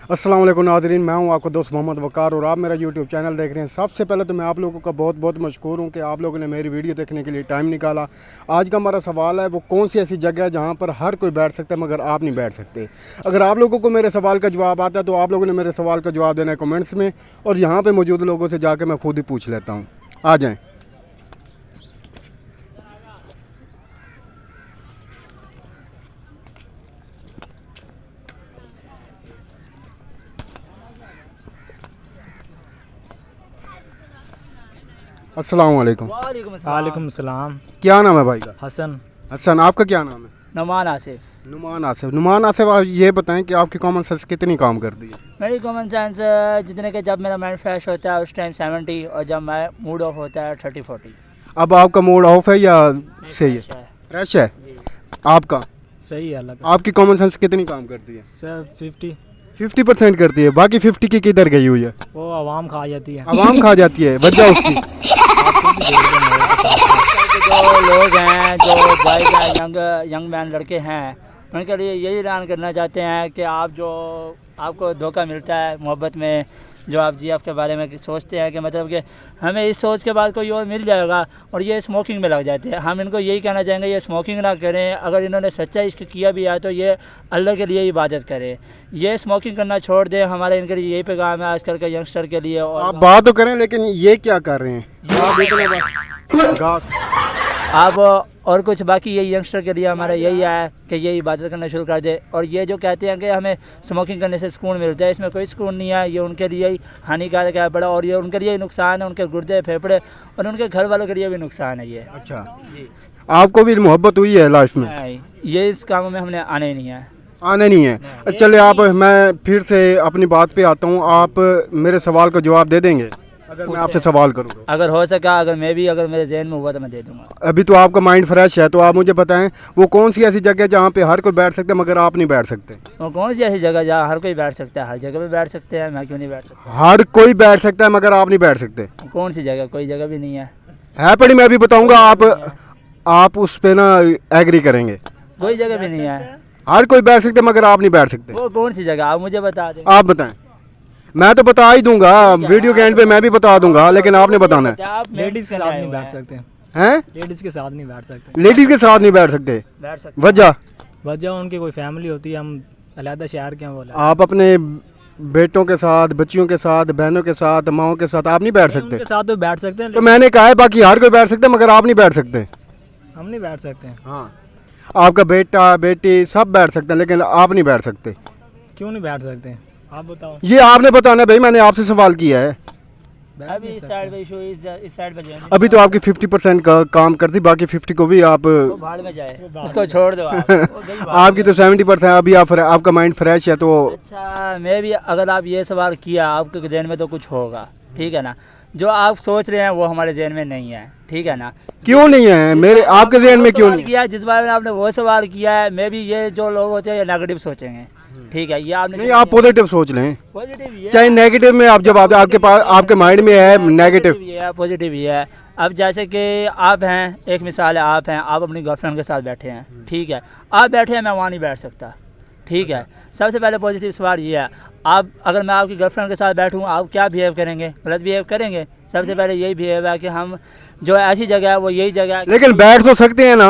अस्सलाम वालेकुम नाज़रीन, मैं हूं आपका दोस्त मोहम्मद वकार और आप मेरा यूट्यूब चैनल देख रहे हैं। सबसे पहले तो मैं आप लोगों का बहुत बहुत मशकूर हूं कि आप लोगों ने मेरी वीडियो देखने के लिए टाइम निकाला। आज का हमारा सवाल है, वो कौन सी ऐसी जगह है जहां पर हर कोई बैठ सकता है मगर आप नहीं बैठ सकते। अगर आप लोगों को मेरे सवाल का जवाब आता है तो आप लोगों ने मेरे सवाल का जवाब देना है कमेंट्स में, और यहाँ पर मौजूद लोगों से जाकर मैं खुद ही पूछ लेता हूँ। आ जाएँ। अस्सलाम वालेकुम। वालेकुम सलाम। क्या नाम है भाई का? हसन। हसन। आपका क्या नाम है? नुमान आसिफ। नुमान आसिफ। नुमान आसिफ, आप ये बताएं कि आपकी कॉमन सेंस कितनी काम करती है? मेरी कॉमन सेंस जितने के जब मेरा माइंड फ्रेश होता है उस टाइम 70 और जब मैं मूड ऑफ होता है 30-40। अब आपका मूड ऑफ है या सही है? फ्रेश है। आपका सही है अल्लाह का। आपकी कॉमन सेंस कितनी काम करती है? सर 50% करती है। बाकी 50 की किधर गई हुई है? वो आवाम खा जाती है। आवाम खा जाती है। वजह उसकी जो लोग हैं, जो बॉयज हैं, यंग मैन लड़के हैं, उनके लिए यही ऐलान करना चाहते हैं कि आप जो आपको धोखा मिलता है मोहब्बत में, जो आप GF के बारे में सोचते हैं कि मतलब कि हमें इस सोच के बाद कोई और मिल जाएगा और ये स्मोकिंग में लग जाते हैं। हम इनको यही कहना चाहेंगे ये स्मोकिंग ना करें। अगर इन्होंने सच्चा इश्क किया भी है तो ये अल्लाह के लिए इबादत करें, ये स्मोकिंग करना छोड़ दें। हमारा इनके लिए यही पैगाम है आजकल के यंगस्टर के लिए। और आप बात तो करें, लेकिन ये क्या कर रहे हैं? अब और कुछ बाकी यही यंगस्टर के लिए हमारा यही है कि ये इबादत करना शुरू कर दे। और ये जो कहते हैं कि हमें स्मोकिंग करने से सुकून मिलता है, इसमें कोई सुकून नहीं है। ये उनके लिए ही हानिकारक है बड़ा, और ये उनके लिए नुकसान है, उनके गुर्दे फेफड़े और उनके घर वालों के लिए भी नुकसान है ये। अच्छा, आपको भी मोहब्बत हुई है लाइफ में? नहीं, ये इस कामों में हमने आने ही नहीं है। आने नहीं है। चलिए, आप मैं फिर से अपनी बात पे आता हूँ। आप मेरे सवाल का जवाब दे देंगे अगर मैं आपसे सवाल करूँगा? अगर हो सका, अगर मेरे जहन में हुआ तो मैं दे दूंगा। अभी तो आपका माइंड फ्रेश है, तो आप मुझे बताएं वो कौन सी ऐसी जगह है जहाँ पे हर कोई बैठ सकता है मगर आप नहीं बैठ सकते? वो कौन सी ऐसी जगह जहाँ हर कोई बैठ सकता है? हर जगह पे बैठ सकते हैं, मैं क्यों नहीं बैठ सकता? हर कोई बैठ सकता है मगर आप नहीं बैठ सकते। कौन सी जगह? कोई जगह भी नहीं है। पड़ी, मैं भी बताऊंगा, आप उस पे ना एग्री करेंगे। कोई जगह भी नहीं है। हर कोई बैठ सकते मगर आप नहीं बैठ सकते। वो कौन सी जगह? आप मुझे बता दें। आप बताएं। मैं तो बता ही दूंगा, वीडियो के एंड पे मैं भी बता दूंगा, लेकिन आपने बताना है। आप लेडीज के साथ नहीं बैठ सकते हैं? लेडीज के साथ नहीं बैठ सकते। लेडीज के साथ नहीं बैठ सकते? बैठ सकते। वजह उनकी कोई फैमिली होती है, हम अलहदा शहर के हैं। बोला आप अपने बेटों के साथ, बच्चियों के साथ, बहनों के साथ, माओ के साथ आप नहीं बैठ सकते? उनके साथ तो बैठ सकते हैं, तो मैंने कहा है बाकी हर कोई बैठ सकता है मगर आप नहीं बैठ सकते। हम नहीं बैठ सकते हैं। हाँ, आपका बेटा बेटी सब बैठ सकते हैं लेकिन आप नहीं बैठ सकते। क्यों नहीं बैठ सकते हैं? आप बताओ। ये आपने बताना भाई, मैंने आपसे सवाल किया है। अभी इस साइड पे इशू, इस साइड पे जाए। अभी तो आपकी 50% का काम करती, बाकी 50 को भी आप वो भाड़ में जाए, उसको छोड़ दो आप। आपकी तो 70% अभी आपका माइंड फ्रेश है तो। अच्छा, मैं भी, अगर आप ये सवाल किया, आपके जहन में तो कुछ होगा, ठीक है ना? जो आप सोच रहे हैं वो हमारे जहन में नहीं है, ठीक है ना? क्यों नहीं है? मेरे आपके जहन में क्यों नहीं किया? जिस बारे में आपने वो सवाल किया है, मैं भी, ये जो लोग होते हैं ये नेगेटिव सोचेंगे, ठीक है? ये आपने नहीं, आप पॉजिटिव सोच लें। पॉजिटिव चाहे नेगेटिव में आप, जब आपके पास आपके माइंड में है नेगेटिव, भी है, पॉजिटिव ही है। अब जैसे कि आप हैं, एक मिसाल है, आप हैं, आप अपनी गर्लफ्रेंड के साथ बैठे हैं, ठीक है? आप बैठे हैं, मैं वहाँ नहीं बैठ सकता, ठीक है? सबसे पहले पॉजिटिव सवाल ये है, आप, अगर मैं आपकी गर्लफ्रेंड के साथ बैठूँ, आप क्या बिहेव करेंगे? गलत बिहेव करेंगे। सबसे पहले यही बिहेव है कि हम जो ऐसी जगह है वो यही जगह है। लेकिन बैठ तो सकते हैं ना।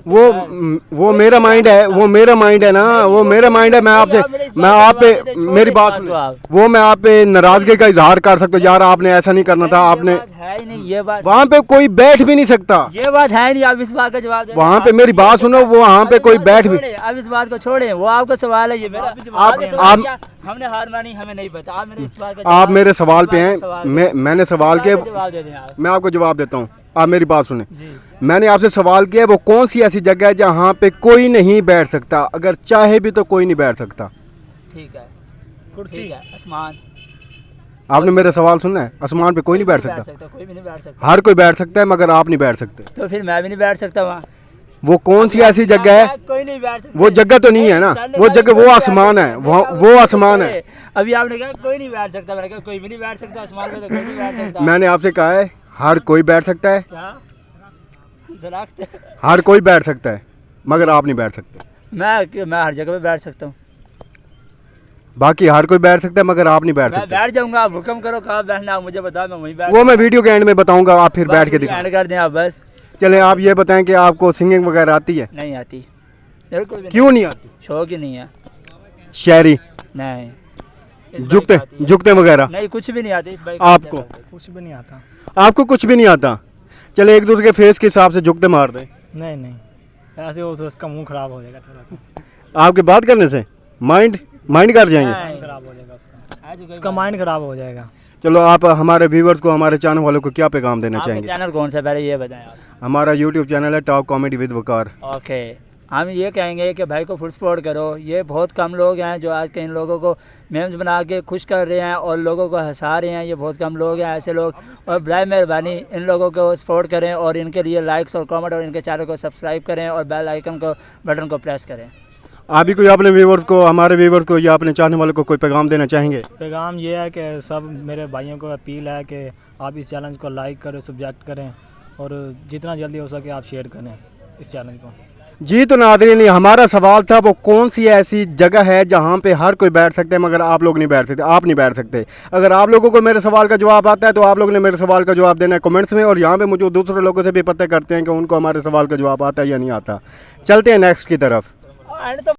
वो मेरा माइंड है, वो मेरा माइंड है ना, वो मेरा माइंड है। मैं आप पे मेरी बात सुनो, वो मैं आप पे नाराजगी का इजहार कर सकता हूँ, यार आपने ऐसा नहीं करना था, आपने है ही नहीं ये बात। वहाँ पे कोई बैठ भी नहीं सकता। ये बात है नहीं, आप इस बात का जवाब दें। वहाँ पे मेरी बात सुनो, वो वहाँ पे कोई बैठ भी। अब इस बात को छोड़ें, वो आपका सवाल है, ये मेरा। आप हमने हार मानी, हमें नहीं पता। आप मेरे इस बात का आप मेरे सवाल पे हैं, मैंने सवाल किया, जवाब दे दें आप। मैं आपको जवाब देता हूँ। आप मेरी बात सुने। जी। मैंने आपसे सवाल किया वो कौन सी ऐसी जगह है जहाँ पे कोई नहीं बैठ सकता, अगर चाहे भी तो कोई नहीं बैठ सकता? ठीक है, कुर्सी। ठीक है, आसमान। आपने मेरा सवाल सुनना है? आसमान पे कोई नहीं बैठ सकता। कोई भी नहीं बैठ सकता। हर कोई बैठ सकता है मगर आप नहीं बैठ सकते। तो फिर मैं भी नहीं बैठ सकता वहाँ। वो कौन सी ऐसी जगह है? कोई नहीं बैठ सकता। वो जगह तो नहीं है ना, वो जगह, वो आसमान है, वो आसमान है। अभी आपने कहा कोई नहीं बैठ सकता, मैंने कहा कोई भी नहीं बैठ सकता आसमान पे, तो कोई नहीं बैठ सकता। मैंने आपसे कहा है हर कोई बैठ सकता है, क्या? दरख्त। हर कोई बैठ सकता है मगर आप नहीं बैठ सकते। मैं हर जगह पे बैठ सकता हूँ। बाकी हर कोई बैठ सकता है मगर आप नहीं बैठ मैं सकते। बैठ जाऊंगा, आप हुक्म करो कहाँ बैठना, आप मुझे बताओ, मैं वहीं बैठ वो मैं वीडियो के एंड में बताऊंगा, आप फिर बैठ के बस दिखाओ। ऐड कर दें आप बस। चले आप ये बताएं कि आपको सिंगिंग वगैरह आती है? नहीं आती, मेरे को भी नहीं, क्यों नहीं आती? शौक ही नहीं है। शायरी, नहीं, इस बाइक जुगते आती है। जुगते वगैरह नहीं, कुछ भी नहीं आती इस बाइक आपको? कुछ भी नहीं आता। आपको कुछ भी नहीं आता? चले एक दूसरे के फेस के हिसाब से जुगते मार दें। नहीं नहीं, ऐसे हो तो उसका मुंह खराब हो जाएगा थोड़ा सा। आपके बात करने से माइंड कर जाएंगे। नहीं। खराब हो जाएगा उसका माइंड खराब हो जाएगा। चलो आप हमारे व्यूवर्स को, हमारे चैनल वालों को क्या पैगाम देना आपका चाहेंगे? चैनल कौन सा, पहले ये बताएं आप। हमारा यूट्यूब चैनल है top comedy with Waqar. Okay, हम ये कहेंगे कि भाई को फुल सपोर्ट करो। ये बहुत कम लोग हैं जो आज के इन लोगों को मेम्स बना के खुश कर रहे हैं और लोगों को हंसा रहे हैं। ये बहुत कम लोग हैं ऐसे लोग, और बराए मेहरबानी इन लोगों को सपोर्ट करें और इनके लिए लाइक्स और कमेंट और इनके चैनल को सब्सक्राइब करें और बेल आइकन को बटन को प्रेस करें। आप भी कोई अपने व्यूवर्स को, हमारे व्यूवर्स को या अपने चाहने वालों को कोई पैगाम देना चाहेंगे? पैगाम ये है कि सब मेरे भाइयों को अपील है कि आप इस चैलेंज को लाइक करें, सब्जेक्ट करें और जितना जल्दी हो सके आप शेयर करें इस चैलेंज को। जी तो नाज़रीन, हमारा सवाल था वो कौन सी ऐसी जगह है जहाँ पे हर कोई बैठ सकते हैं मगर आप लोग नहीं बैठ सकते, आप नहीं बैठ सकते। अगर आप लोगों को मेरे सवाल का जवाब आता है तो आप लोगों ने मेरे सवाल का जवाब देना है कमेंट्स में, और यहाँ पे मुझे दूसरे लोगों से भी पता करते हैं कि उनको हमारे सवाल का जवाब आता है या नहीं आता। चलते हैं नेक्स्ट की तरफ।